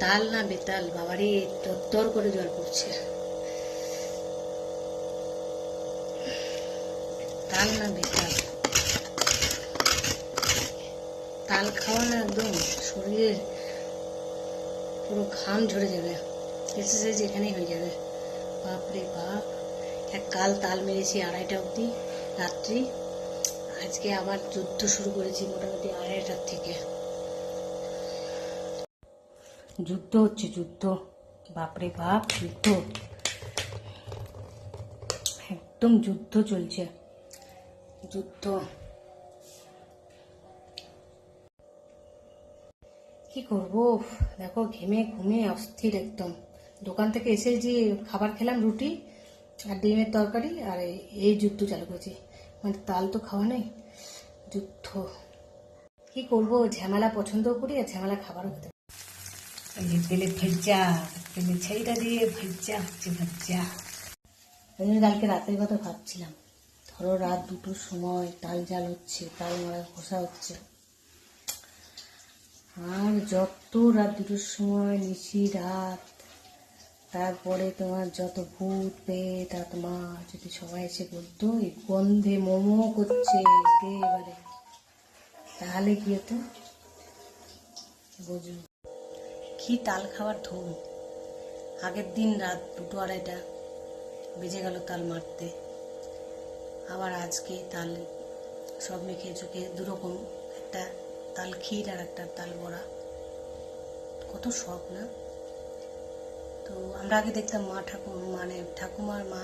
তাল না বেতাল বাবারে, তর করে জল পড়ছে। তাল না বেতাল, তাল খাওয়া না একদম শরীরের পুরো ঘাম ঝরে যাবে, এক্সারসাইজ এখানেই হয়ে যাবে। বাপরে বাপ, কাল তাল মেরেছি 2:30 অবধি রাত্রি, আজকে আবার যুদ্ধ শুরু করেছি মোটামুটি 2:30টার থেকে। যুদ্ধ হচ্ছে, যুদ্ধ, বাপরে বাপ, যুদ্ধ, একদম যুদ্ধ চলছে, যুদ্ধ। কি করবো দেখো, ঘেমে ঘুমে অস্থির একদম। দোকান থেকে এসে যে খাবার খেলাম, রুটি আর ডিমের তরকারি, আর এই যুদ্ধ চালু করেছি। মানে তাল তো খাওয়া নেই, যুদ্ধ। কি করবো, ঝামেলা পছন্দ করি আর ঝামেলা খাবারও খেতে। তেলে ভেজা, তেলে ছেইটা দিয়ে ভেজা হচ্ছে, ভেজা। ওই জন্য কালকে রাতের কথা ভাবছিলাম, ধরো রাত 2টোর সময় তাল জাল হচ্ছে, তাল মারা ঘষা হচ্ছে, আর যত রাত 2টোর সময় নিশি রাত, তারপরে তোমার যত ভূত পেট আত্মা যদি সবাই এসে বলতো এই গন্ধে মোমো করছে একেবারে, তাহলে কি হতো বুঝুন। কি তাল খাওয়ার ধুম। আগের দিন রাত 2টো 2:30টা বেজে গেল তাল মারতে, আবার আজকে তাল সব মেখে চুখে দুরকম, একটা তাল ক্ষীর আর একটা তাল বড়া, কত শখ না। তো আমরা আগে দেখতাম মা মানে ঠাকুমার মা,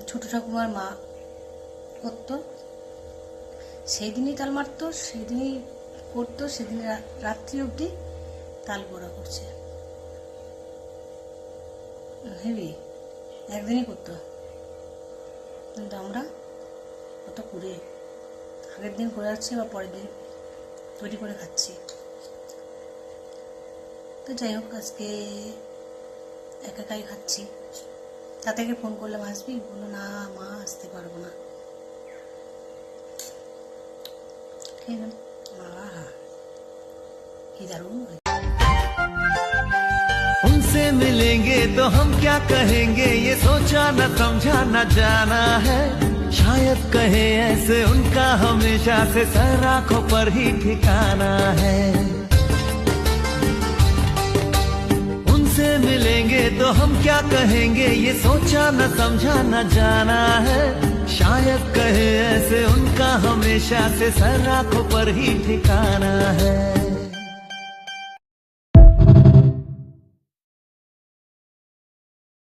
ছোট ঠাকুমার মা করতো, সেই দিনই তাল মারতো, সেদিনই করতো, সেদিন রাত্রি অবধি তাল বড়া করছে, হেবি, একদিনই করতো। কিন্তু আমরা কত করে আগের দিন করে যাচ্ছি বা পরের দিন তৈরি করে খাচ্ছি। তো যাই হোক, আজকে একাই খাচ্ছি। তাদেরকে ফোন করলাম আসবি, বললো না মা আসতে পারবো না। কি দারুণ। उनसे मिलेंगे तो हम क्या कहेंगे, ये सोचा न समझा न जाना है। शायद कहे ऐसे उनका हमेशा से सर आंखों पर ही ठिकाना है। उनसे मिलेंगे तो हम क्या कहेंगे, ये सोचा न समझा न जाना है। शायद कहे ऐसे उनका हमेशा से सर आंखों पर ही ठिकाना है।